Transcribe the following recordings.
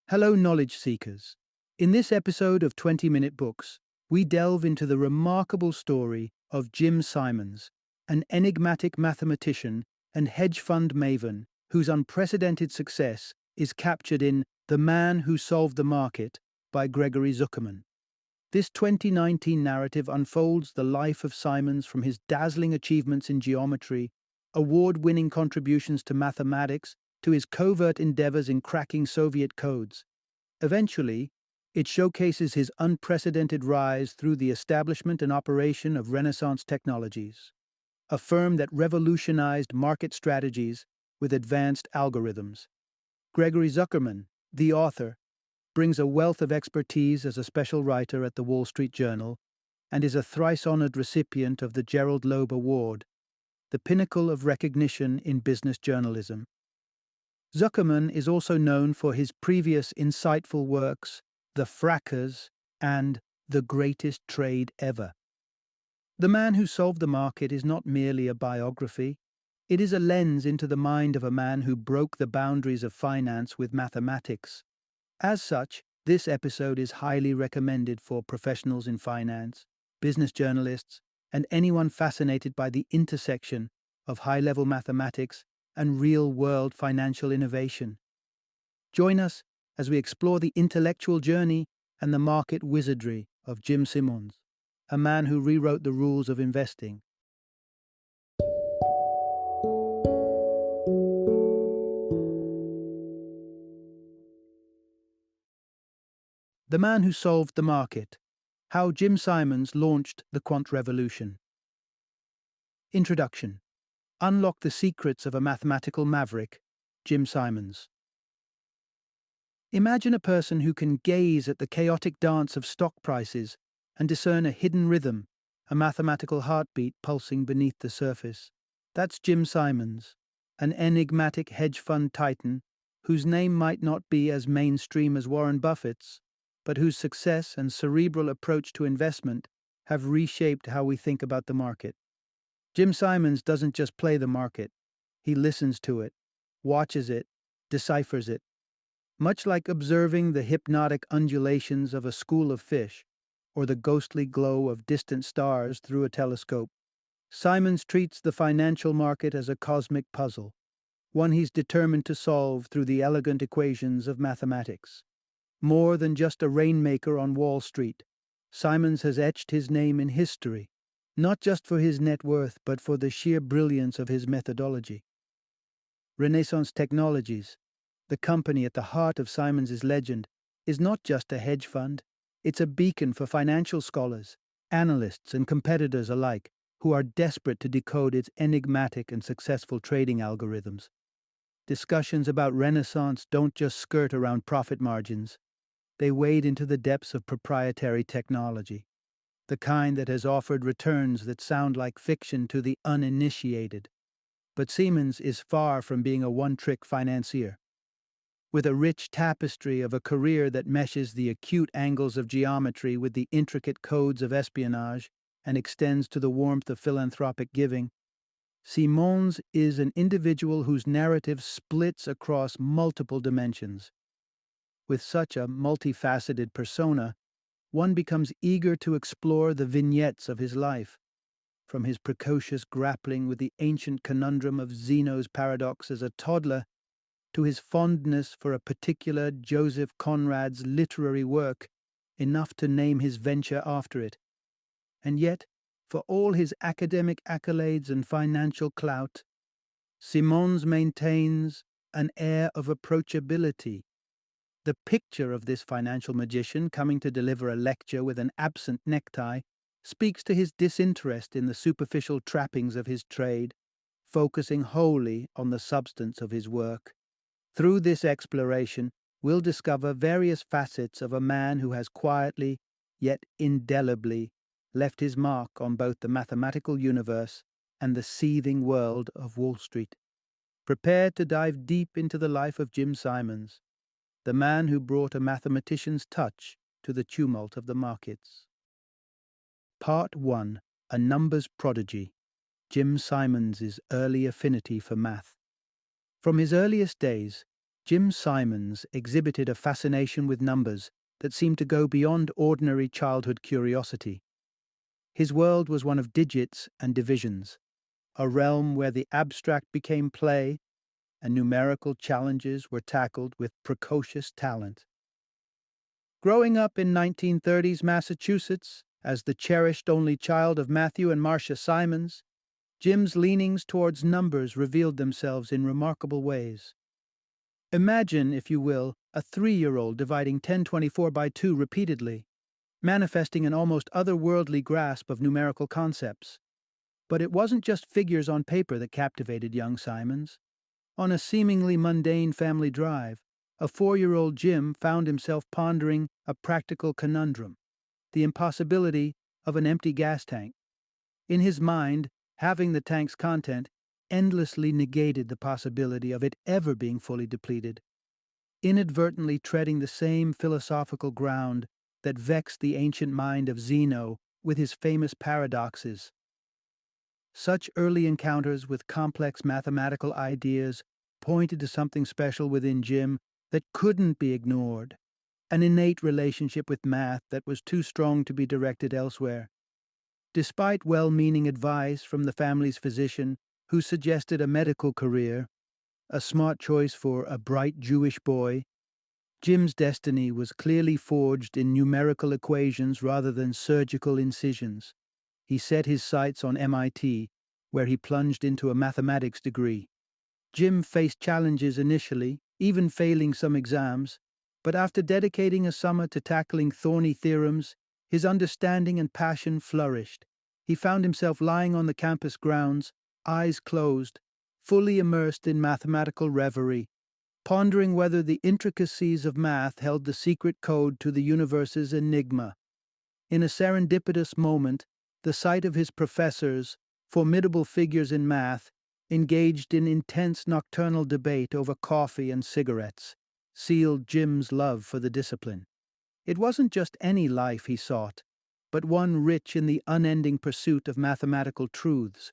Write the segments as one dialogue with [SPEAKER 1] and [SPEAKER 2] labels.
[SPEAKER 1] Hello, knowledge seekers. In this episode of 20-Minute Books, we delve into the remarkable story of Jim Simons, an enigmatic mathematician and hedge fund maven whose unprecedented success is captured in The Man Who Solved the Market by Gregory Zuckerman. This 2019 narrative unfolds the life of Simons from his dazzling achievements in geometry, award-winning contributions to mathematics, to his covert endeavors in cracking Soviet codes. Eventually, it showcases his unprecedented rise through the establishment and operation of Renaissance Technologies, a firm that revolutionized market strategies with advanced algorithms. Gregory Zuckerman, the author, brings a wealth of expertise as a special writer at the Wall Street Journal and is a thrice-honored recipient of the Gerald Loeb Award, the pinnacle of recognition in business journalism. Zuckerman is also known for his previous insightful works, The Frackers and The Greatest Trade Ever. The Man Who Solved the Market is not merely a biography, it is a lens into the mind of a man who broke the boundaries of finance with mathematics. As such, this episode is highly recommended for professionals in finance, business journalists, and anyone fascinated by the intersection of high-level mathematics and real-world financial innovation. Join us as we explore the intellectual journey and the market wizardry of Jim Simons, a man who rewrote the rules of investing. The Man Who Solved the Market: How Jim Simons Launched the Quant Revolution. Introduction. Unlock the secrets of a mathematical maverick, Jim Simons. Imagine a person who can gaze at the chaotic dance of stock prices and discern a hidden rhythm, a mathematical heartbeat pulsing beneath the surface. That's Jim Simons, an enigmatic hedge fund titan whose name might not be as mainstream as Warren Buffett's, but whose success and cerebral approach to investment have reshaped how we think about the market. Jim Simons doesn't just play the market, he listens to it, watches it, deciphers it. Much like observing the hypnotic undulations of a school of fish or the ghostly glow of distant stars through a telescope, Simons treats the financial market as a cosmic puzzle, one he's determined to solve through the elegant equations of mathematics. More than just a rainmaker on Wall Street, Simons has etched his name in history, not just for his net worth, but for the sheer brilliance of his methodology. Renaissance Technologies, the company at the heart of Simons' legend, is not just a hedge fund, it's a beacon for financial scholars, analysts, and competitors alike who are desperate to decode its enigmatic and successful trading algorithms. Discussions about Renaissance don't just skirt around profit margins, they wade into the depths of proprietary technology, the kind that has offered returns that sound like fiction to the uninitiated. But Simons is far from being a one-trick financier. With a rich tapestry of a career that meshes the acute angles of geometry with the intricate codes of espionage and extends to the warmth of philanthropic giving, Simons is an individual whose narrative splits across multiple dimensions. With such a multifaceted persona, one becomes eager to explore the vignettes of his life, from his precocious grappling with the ancient conundrum of Zeno's paradox as a toddler to his fondness for a particular Joseph Conrad's literary work, enough to name his venture after it. And yet, for all his academic accolades and financial clout, Simons maintains an air of approachability. The picture of this financial magician coming to deliver a lecture with an absent necktie speaks to his disinterest in the superficial trappings of his trade, focusing wholly on the substance of his work. Through this exploration, we'll discover various facets of a man who has quietly, yet indelibly, left his mark on both the mathematical universe and the seething world of Wall Street. Prepare to dive deep into the life of Jim Simons, the man who brought a mathematician's touch to the tumult of the markets. Part 1. A Numbers Prodigy: Jim Simons' Early Affinity for Math. From his earliest days, Jim Simons exhibited a fascination with numbers that seemed to go beyond ordinary childhood curiosity. His world was one of digits and divisions, a realm where the abstract became play and numerical challenges were tackled with precocious talent. Growing up in 1930s Massachusetts, as the cherished only child of Matthew and Marcia Simons, Jim's leanings towards numbers revealed themselves in remarkable ways. Imagine, if you will, a 3-year-old dividing 1024 by 2 repeatedly, manifesting an almost otherworldly grasp of numerical concepts. But it wasn't just figures on paper that captivated young Simons. On a seemingly mundane family drive, a 4-year-old Jim found himself pondering a practical conundrum: the impossibility of an empty gas tank. In his mind, having the tank's content endlessly negated the possibility of it ever being fully depleted, inadvertently treading the same philosophical ground that vexed the ancient mind of Zeno with his famous paradoxes. Such early encounters with complex mathematical ideas pointed to something special within Jim that couldn't be ignored, an innate relationship with math that was too strong to be directed elsewhere. Despite well-meaning advice from the family's physician, who suggested a medical career, a smart choice for a bright Jewish boy, Jim's destiny was clearly forged in numerical equations rather than surgical incisions. He set his sights on MIT, where he plunged into a mathematics degree. Jim faced challenges initially, even failing some exams, but after dedicating a summer to tackling thorny theorems, his understanding and passion flourished. He found himself lying on the campus grounds, eyes closed, fully immersed in mathematical reverie, pondering whether the intricacies of math held the secret code to the universe's enigma. In a serendipitous moment, the sight of his professors, formidable figures in math, engaged in intense nocturnal debate over coffee and cigarettes, sealed Jim's love for the discipline. It wasn't just any life he sought, but one rich in the unending pursuit of mathematical truths,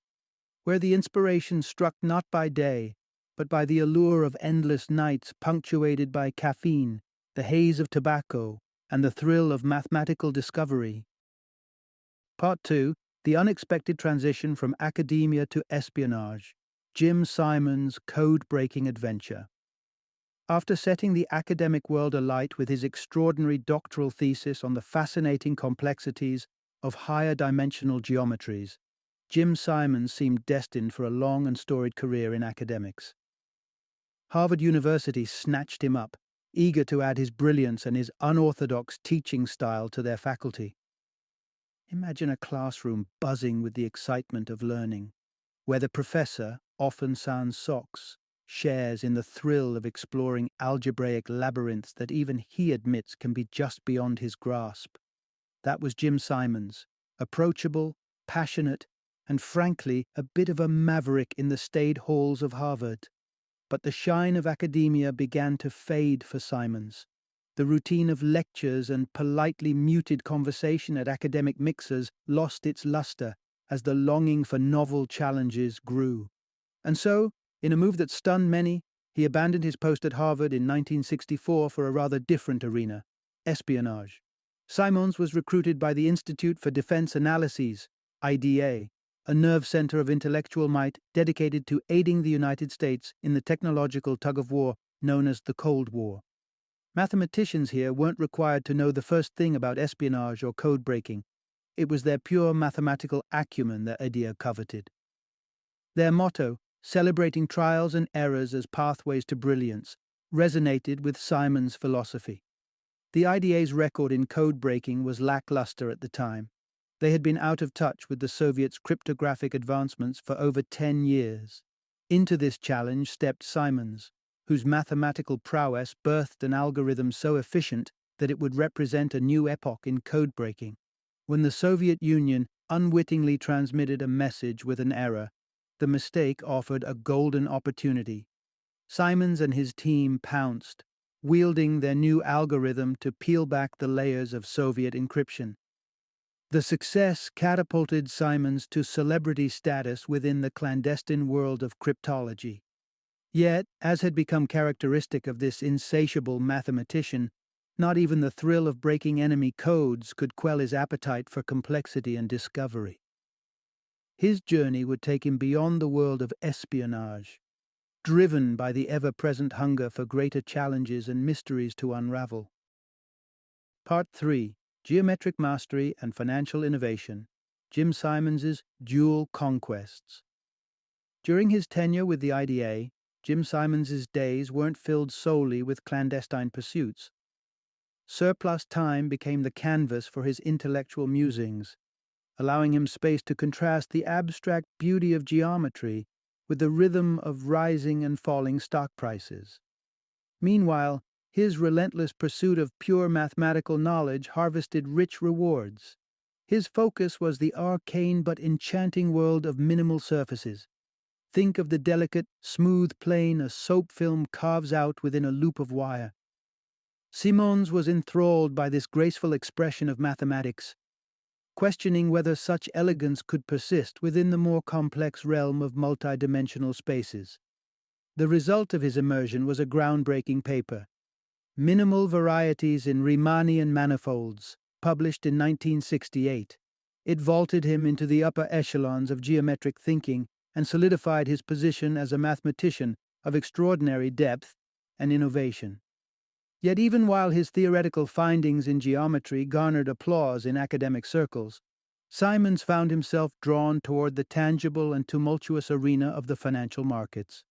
[SPEAKER 1] where the inspiration struck not by day, but by the allure of endless nights punctuated by caffeine, the haze of tobacco, and the thrill of mathematical discovery. Part 2. The unexpected transition from academia to espionage. Jim Simons' code-breaking adventure. After setting the academic world alight with his extraordinary doctoral thesis on the fascinating complexities of higher dimensional geometries, Jim Simons seemed destined for a long and storied career in academics. Harvard University snatched him up, eager to add his brilliance and his unorthodox teaching style to their faculty. Imagine a classroom buzzing with the excitement of learning, where the professor, often sans socks, shares in the thrill of exploring algebraic labyrinths that even he admits can be just beyond his grasp. That was Jim Simons, approachable, passionate, and frankly a bit of a maverick in the staid halls of Harvard. But the shine of academia began to fade for Simons. The routine of lectures and politely muted conversation at academic mixers lost its luster as the longing for novel challenges grew. And so, in a move that stunned many, he abandoned his post at Harvard in 1964 for a rather different arena: espionage. Simons was recruited by the Institute for Defense Analyses, IDA, a nerve center of intellectual might dedicated to aiding the United States in the technological tug-of-war known as the Cold War. Mathematicians here weren't required to know the first thing about espionage or code breaking. It was their pure mathematical acumen that IDEA coveted. Their motto, celebrating trials and errors as pathways to brilliance, resonated with Simons' philosophy. The IDA's record in code breaking was lackluster at the time. They had been out of touch with the Soviets' cryptographic advancements for over 10 years. Into this challenge stepped Simons, whose mathematical prowess birthed an algorithm so efficient that it would represent a new epoch in code breaking. When the Soviet Union unwittingly transmitted a message with an error, the mistake offered a golden opportunity. Simons and his team pounced, wielding their new algorithm to peel back the layers of Soviet encryption. The success catapulted Simons to celebrity status within the clandestine world of cryptology. Yet, as had become characteristic of this insatiable mathematician, not even the thrill of breaking enemy codes could quell his appetite for complexity and discovery. His journey would take him beyond the world of espionage, driven by the ever-present hunger for greater challenges and mysteries to unravel. Part 3. Geometric Mastery and Financial Innovation. Jim Simons's Dual Conquests. During his tenure with the IDA, Jim Simons's days weren't filled solely with clandestine pursuits. Surplus time became the canvas for his intellectual musings, allowing him space to contrast the abstract beauty of geometry with the rhythm of rising and falling stock prices. Meanwhile, his relentless pursuit of pure mathematical knowledge harvested rich rewards. His focus was the arcane but enchanting world of minimal surfaces. Think of the delicate, smooth plane a soap film carves out within a loop of wire. Simons was enthralled by this graceful expression of mathematics, questioning whether such elegance could persist within the more complex realm of multidimensional spaces. The result of his immersion was a groundbreaking paper, Minimal Varieties in Riemannian Manifolds, published in 1968. It vaulted him into the upper echelons of geometric thinking and solidified his position as a mathematician of extraordinary depth and innovation. Yet even while his theoretical findings in geometry garnered applause in academic circles, Simons found himself drawn toward the tangible and tumultuous arena of the financial markets.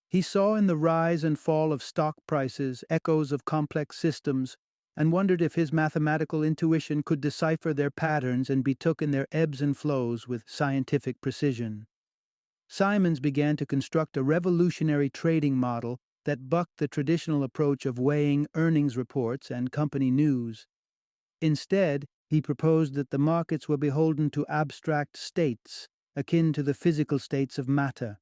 [SPEAKER 1] He saw in the rise and fall of stock prices echoes of complex systems and wondered if his mathematical intuition could decipher their patterns and betook in their ebbs and flows with scientific precision. Simons began to construct a revolutionary trading model that bucked the traditional approach of weighing earnings reports and company news. Instead, he proposed that the markets were beholden to abstract states, akin to the physical states of matter.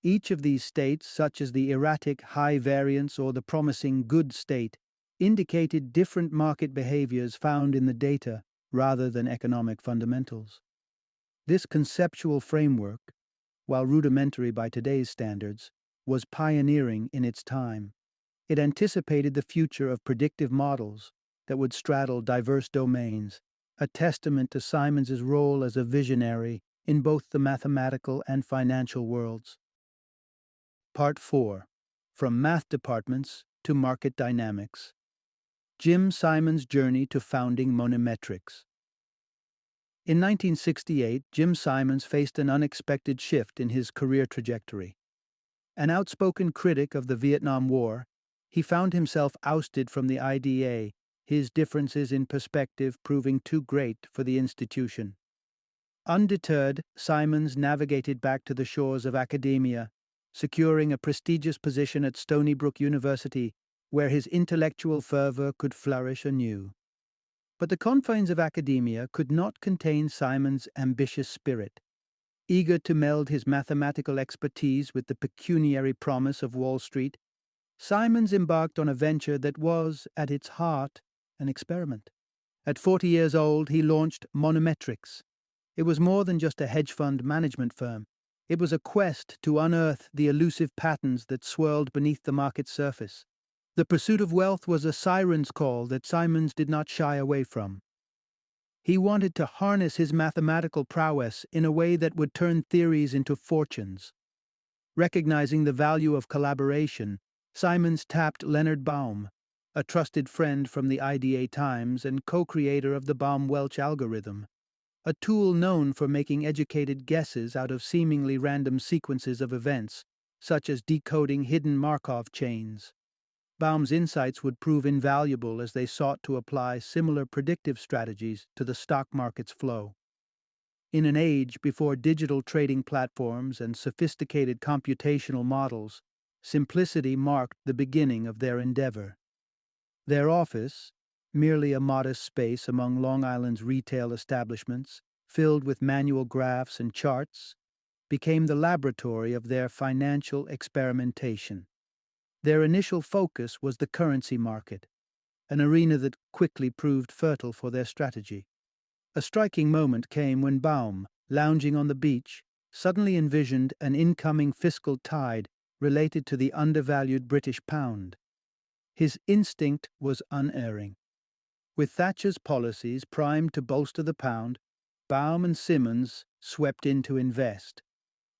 [SPEAKER 1] Each of these states, such as the erratic high variance or the promising good state, indicated different market behaviors found in the data rather than economic fundamentals. This conceptual framework, while rudimentary by today's standards, was pioneering in its time. It anticipated the future of predictive models that would straddle diverse domains, a testament to Simons's role as a visionary in both the mathematical and financial worlds. Part 4. From Math Departments to Market Dynamics. Jim Simons' Journey to Founding Monometrics. In 1968, Jim Simons faced an unexpected shift in his career trajectory. An outspoken critic of the Vietnam War, he found himself ousted from the IDA, his differences in perspective proving too great for the institution. Undeterred, Simons navigated back to the shores of academia, securing a prestigious position at Stony Brook University, where his intellectual fervor could flourish anew. But the confines of academia could not contain Simons' ambitious spirit. Eager to meld his mathematical expertise with the pecuniary promise of Wall Street, Simons embarked on a venture that was, at its heart, an experiment. At 40 years old, he launched Monometrics. It was more than just a hedge fund management firm. It was a quest to unearth the elusive patterns that swirled beneath the market's surface. The pursuit of wealth was a siren's call that Simons did not shy away from. He wanted to harness his mathematical prowess in a way that would turn theories into fortunes. Recognizing the value of collaboration, Simons tapped Leonard Baum, a trusted friend from the IDA times and co-creator of the Baum-Welch algorithm, a tool known for making educated guesses out of seemingly random sequences of events, such as decoding hidden Markov chains. Baum's insights would prove invaluable as they sought to apply similar predictive strategies to the stock market's flow. In an age before digital trading platforms and sophisticated computational models, simplicity marked the beginning of their endeavor. Their office, merely a modest space among Long Island's retail establishments, filled with manual graphs and charts, became the laboratory of their financial experimentation. Their initial focus was the currency market, an arena that quickly proved fertile for their strategy. A striking moment came when Baum, lounging on the beach, suddenly envisioned an incoming fiscal tide related to the undervalued British pound. His instinct was unerring. With Thatcher's policies primed to bolster the pound, Baum and Simmons swept in to invest.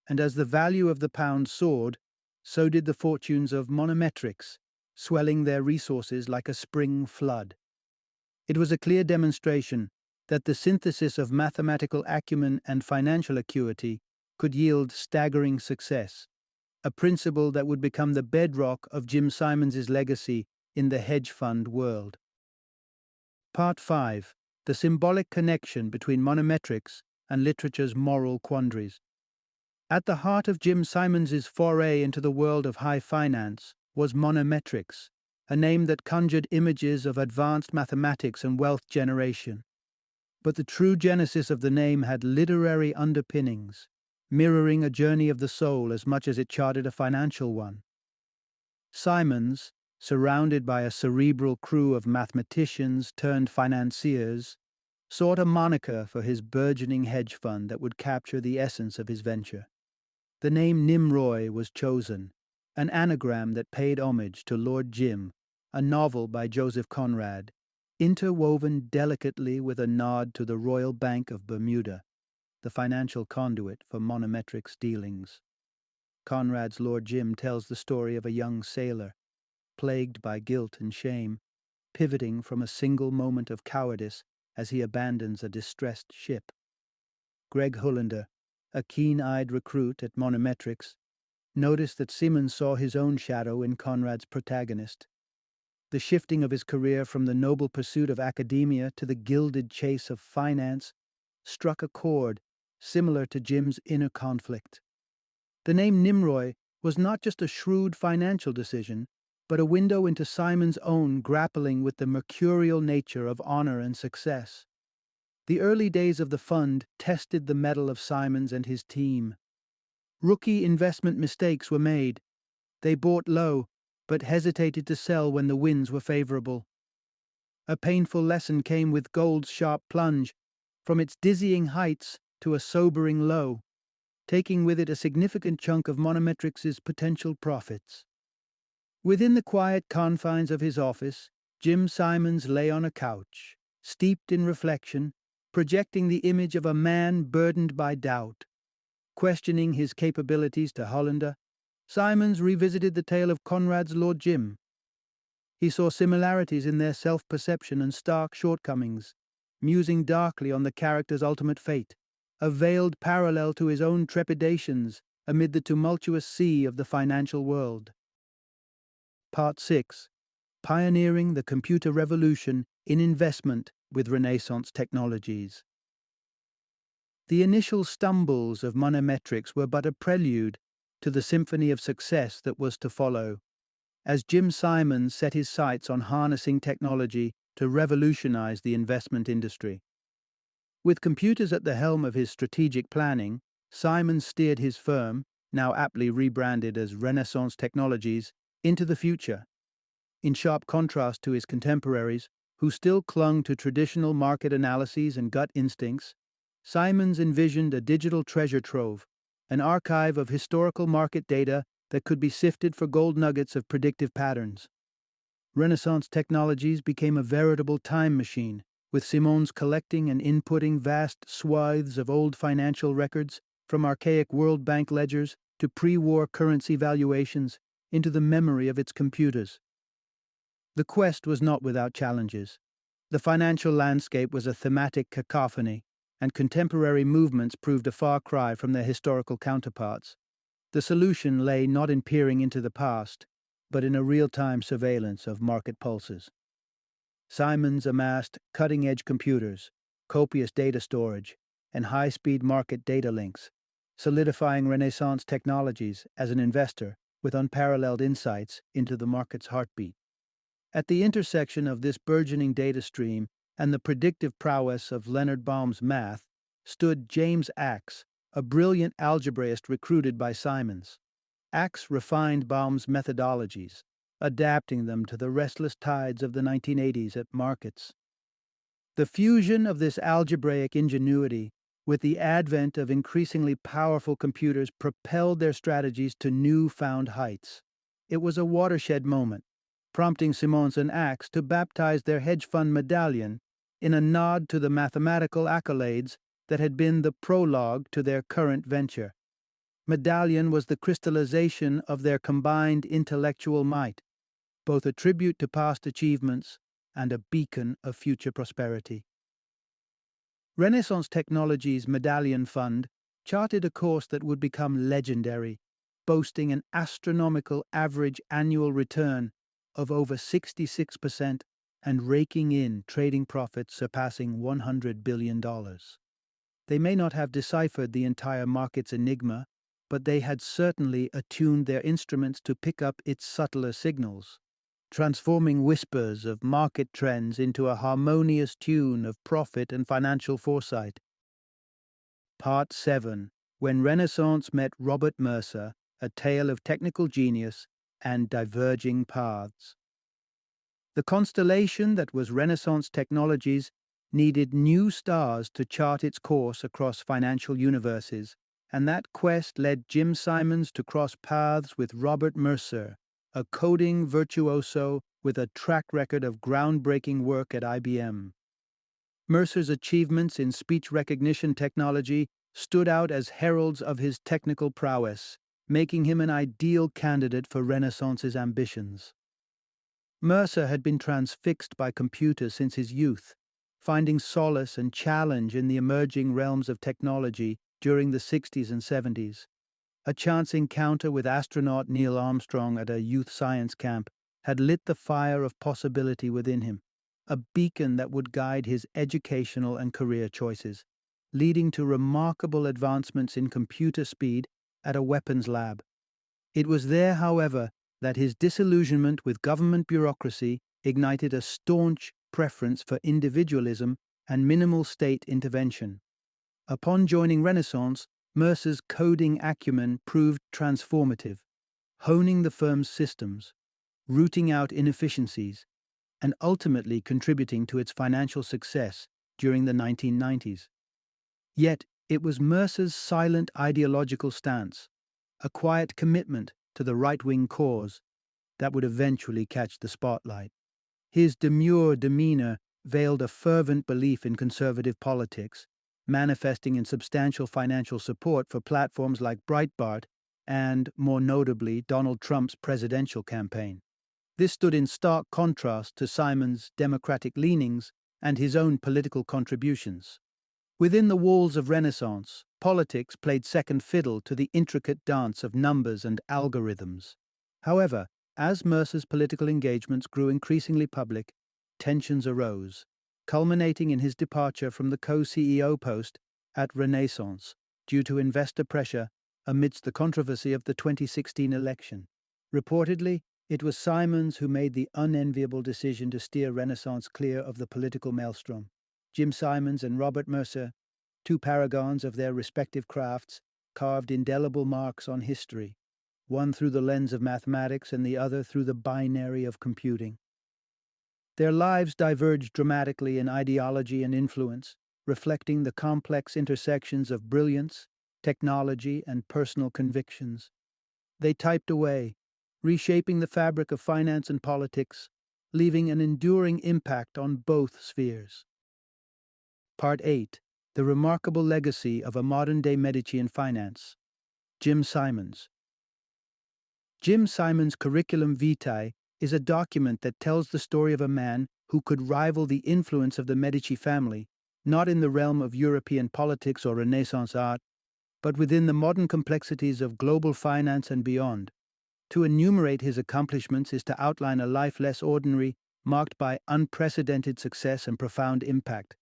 [SPEAKER 1] And as the value of the pound soared, so did the fortunes of monometrics, swelling their resources like a spring flood. It was a clear demonstration that the synthesis of mathematical acumen and financial acuity could yield staggering success, a principle that would become the bedrock of Jim Simons's legacy in the hedge fund world. Part 5. The symbolic connection between monometrics and literature's moral quandaries. At the heart of Jim Simons's foray into the world of high finance was monometrics, a name that conjured images of advanced mathematics and wealth generation. But the true genesis of the name had literary underpinnings, mirroring a journey of the soul as much as it charted a financial one. Simons, surrounded by a cerebral crew of mathematicians turned financiers, sought a moniker for his burgeoning hedge fund that would capture the essence of his venture. The name Nimroy was chosen, an anagram that paid homage to Lord Jim, a novel by Joseph Conrad, interwoven delicately with a nod to the Royal Bank of Bermuda, the financial conduit for monometrics dealings. Conrad's Lord Jim tells the story of a young sailor, plagued by guilt and shame, pivoting from a single moment of cowardice as he abandons a distressed ship. Greg Hollander, a keen-eyed recruit at monometrics, noticed that Simmons saw his own shadow in Conrad's protagonist. The shifting of his career from the noble pursuit of academia to the gilded chase of finance struck a chord similar to Jim's inner conflict. The name Nimroy was not just a shrewd financial decision, but a window into Simon's own grappling with the mercurial nature of honor and success. The early days of the fund tested the mettle of Simons and his team. Rookie investment mistakes were made. They bought low, but hesitated to sell when the winds were favorable. A painful lesson came with gold's sharp plunge, from its dizzying heights to a sobering low, taking with it a significant chunk of monometrics' potential profits. Within the quiet confines of his office, Jim Simons lay on a couch, steeped in reflection, projecting the image of a man burdened by doubt. Questioning his capabilities to Hollander, Simons revisited the tale of Conrad's Lord Jim. He saw similarities in their self-perception and stark shortcomings, musing darkly on the character's ultimate fate, a veiled parallel to his own trepidations amid the tumultuous sea of the financial world. Part 6. Pioneering the Computer Revolution in Investment with Renaissance Technologies. The initial stumbles of monometrics were but a prelude to the symphony of success that was to follow, as Jim Simons set his sights on harnessing technology to revolutionize the investment industry. With computers at the helm of his strategic planning, Simons steered his firm, now aptly rebranded as Renaissance Technologies, into the future. In sharp contrast to his contemporaries, who still clung to traditional market analyses and gut instincts, Simons envisioned a digital treasure trove, an archive of historical market data that could be sifted for gold nuggets of predictive patterns. Renaissance Technologies became a veritable time machine, with Simons collecting and inputting vast swathes of old financial records, from archaic World Bank ledgers to pre-war currency valuations, into the memory of its computers. The quest was not without challenges. The financial landscape was a thematic cacophony, and contemporary movements proved a far cry from their historical counterparts. The solution lay not in peering into the past, but in a real-time surveillance of market pulses. Simons amassed cutting-edge computers, copious data storage, and high-speed market data links, solidifying Renaissance Technologies as an investor with unparalleled insights into the market's heartbeat. At the intersection of this burgeoning data stream and the predictive prowess of Leonard Baum's math stood James Axe, a brilliant algebraist recruited by Simons. Axe refined Baum's methodologies, adapting them to the restless tides of the 1980s at markets. The fusion of this algebraic ingenuity with the advent of increasingly powerful computers, propelled their strategies to newfound heights. It was a watershed moment, prompting Simons and Axe to baptize their hedge fund medallion in a nod to the mathematical accolades that had been the prologue to their current venture. Medallion was the crystallization of their combined intellectual might, both a tribute to past achievements and a beacon of future prosperity. Renaissance Technologies' Medallion Fund charted a course that would become legendary, boasting an astronomical average annual return of over 66% and raking in trading profits surpassing $100 billion. They may not have deciphered the entire market's enigma, but they had certainly attuned their instruments to pick up its subtler signals, transforming whispers of market trends into a harmonious tune of profit and financial foresight. Part 7. When Renaissance Met Robert Mercer, a tale of technical genius and diverging paths. The constellation that was Renaissance Technologies needed new stars to chart its course across financial universes, and that quest led Jim Simons to cross paths with Robert Mercer, a coding virtuoso with a track record of groundbreaking work at IBM. Mercer's achievements in speech recognition technology stood out as heralds of his technical prowess, making him an ideal candidate for Renaissance's ambitions. Mercer had been transfixed by computers since his youth, finding solace and challenge in the emerging realms of technology during the 60s and 70s. A chance encounter with astronaut Neil Armstrong at a youth science camp had lit the fire of possibility within him, a beacon that would guide his educational and career choices, leading to remarkable advancements in computer speed at a weapons lab. It was there, however, that his disillusionment with government bureaucracy ignited a staunch preference for individualism and minimal state intervention. Upon joining Renaissance, Mercer's coding acumen proved transformative, honing the firm's systems, rooting out inefficiencies, and ultimately contributing to its financial success during the 1990s. Yet, it was Mercer's silent ideological stance, a quiet commitment to the right-wing cause, that would eventually catch the spotlight. His demure demeanor veiled a fervent belief in conservative politics, manifesting in substantial financial support for platforms like Breitbart and, more notably, Donald Trump's presidential campaign. This stood in stark contrast to Simon's democratic leanings and his own political contributions. Within the walls of Renaissance, politics played second fiddle to the intricate dance of numbers and algorithms. However, as Mercer's political engagements grew increasingly public, tensions arose, culminating in his departure from the co-CEO post at Renaissance due to investor pressure amidst the controversy of the 2016 election. Reportedly, it was Simons who made the unenviable decision to steer Renaissance clear of the political maelstrom. Jim Simons and Robert Mercer, two paragons of their respective crafts, carved indelible marks on history, one through the lens of mathematics and the other through the binary of computing. Their lives diverged dramatically in ideology and influence, reflecting the complex intersections of brilliance, technology, and personal convictions. They typed away, reshaping the fabric of finance and politics, leaving an enduring impact on both spheres. Part 8. The Remarkable Legacy of a Modern-Day Medici in Finance. Jim Simons. Jim Simons' Curriculum Vitae is a document that tells the story of a man who could rival the influence of the Medici family, not in the realm of European politics or Renaissance art, but within the modern complexities of global finance and beyond. To enumerate his accomplishments is to outline a life less ordinary, marked by unprecedented success and profound impact.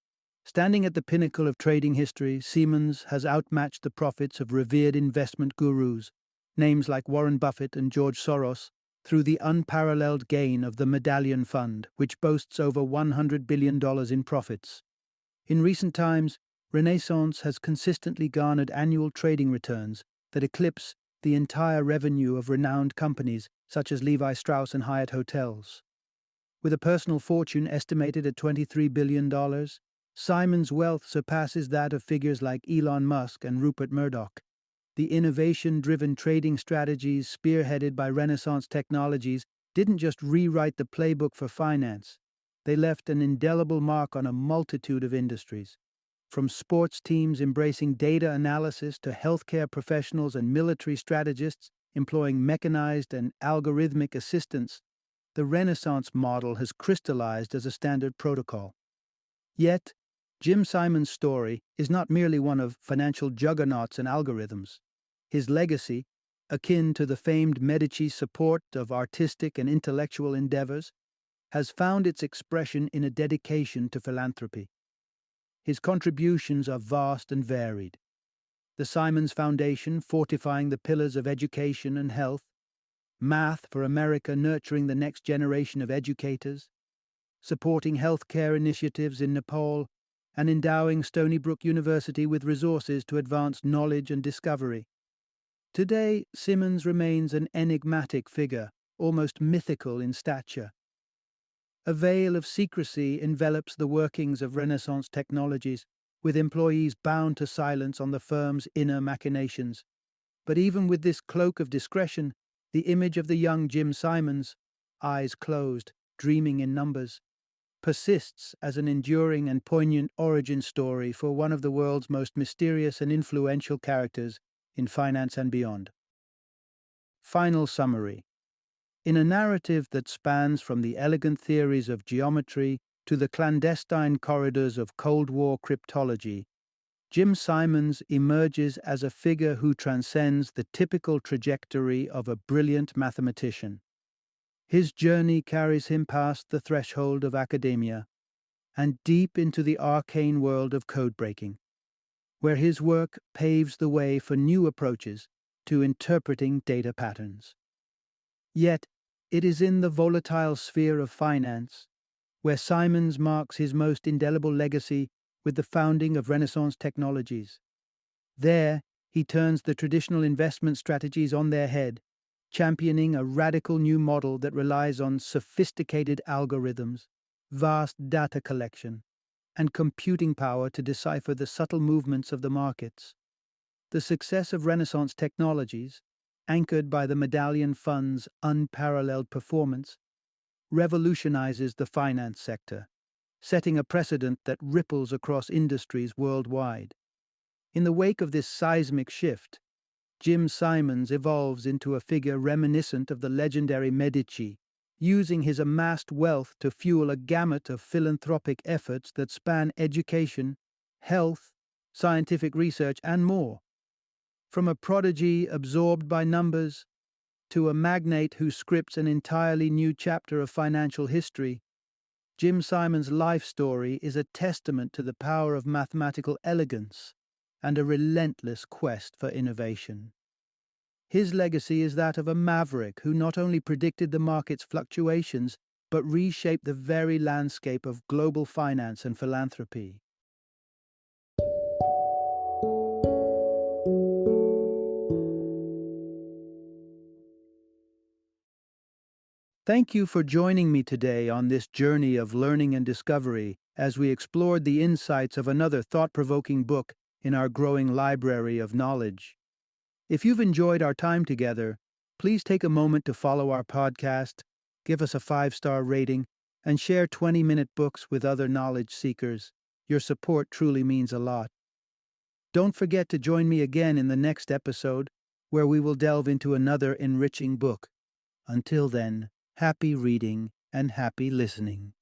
[SPEAKER 1] Standing at the pinnacle of trading history, Simons has outmatched the profits of revered investment gurus, names like Warren Buffett and George Soros, through the unparalleled gain of the Medallion Fund, which boasts over $100 billion in profits. In recent times, Renaissance has consistently garnered annual trading returns that eclipse the entire revenue of renowned companies such as Levi Strauss and Hyatt Hotels. With a personal fortune estimated at $23 billion, Simon's wealth surpasses that of figures like Elon Musk and Rupert Murdoch. The innovation-driven trading strategies spearheaded by Renaissance technologies didn't just rewrite the playbook for finance. They left an indelible mark on a multitude of industries. From sports teams embracing data analysis to healthcare professionals and military strategists employing mechanized and algorithmic assistance, the Renaissance model has crystallized as a standard protocol. Yet, Jim Simon's story is not merely one of financial juggernauts and algorithms. His legacy, akin to the famed Medici support of artistic and intellectual endeavors, has found its expression in a dedication to philanthropy. His contributions are vast and varied. The Simons Foundation fortifying the pillars of education and health, Math for America nurturing the next generation of educators, supporting healthcare initiatives in Nepal, and endowing Stony Brook University with resources to advance knowledge and discovery. Today, Simons remains an enigmatic figure, almost mythical in stature. A veil of secrecy envelops the workings of Renaissance technologies, with employees bound to silence on the firm's inner machinations. But even with this cloak of discretion, the image of the young Jim Simons, eyes closed, dreaming in numbers, persists as an enduring and poignant origin story for one of the world's most mysterious and influential characters in finance and beyond. Final summary. In a narrative that spans from the elegant theories of geometry to the clandestine corridors of Cold War cryptology, Jim Simons emerges as a figure who transcends the typical trajectory of a brilliant mathematician. His journey carries him past the threshold of academia and deep into the arcane world of codebreaking, where his work paves the way for new approaches to interpreting data patterns. Yet, it is in the volatile sphere of finance, where Simons marks his most indelible legacy with the founding of Renaissance technologies. There, he turns the traditional investment strategies on their head, championing a radical new model that relies on sophisticated algorithms, vast data collection, and computing power to decipher the subtle movements of the markets. The success of Renaissance technologies, anchored by the Medallion Fund's unparalleled performance, revolutionizes the finance sector, setting a precedent that ripples across industries worldwide. In the wake of this seismic shift, Jim Simons evolves into a figure reminiscent of the legendary Medici, using his amassed wealth to fuel a gamut of philanthropic efforts that span education, health, scientific research, and more. From a prodigy absorbed by numbers to a magnate who scripts an entirely new chapter of financial history, Jim Simons' life story is a testament to the power of mathematical elegance and a relentless quest for innovation. His legacy is that of a maverick who not only predicted the market's fluctuations, but reshaped the very landscape of global finance and philanthropy. Thank you for joining me today on this journey of learning and discovery as we explored the insights of another thought-provoking book in our growing library of knowledge. If you've enjoyed our time together, please take a moment to follow our podcast, give us a 5-star rating, and share 20-minute books with other knowledge seekers. Your support truly means a lot. Don't forget to join me again in the next episode, where we will delve into another enriching book. Until then, happy reading and happy listening.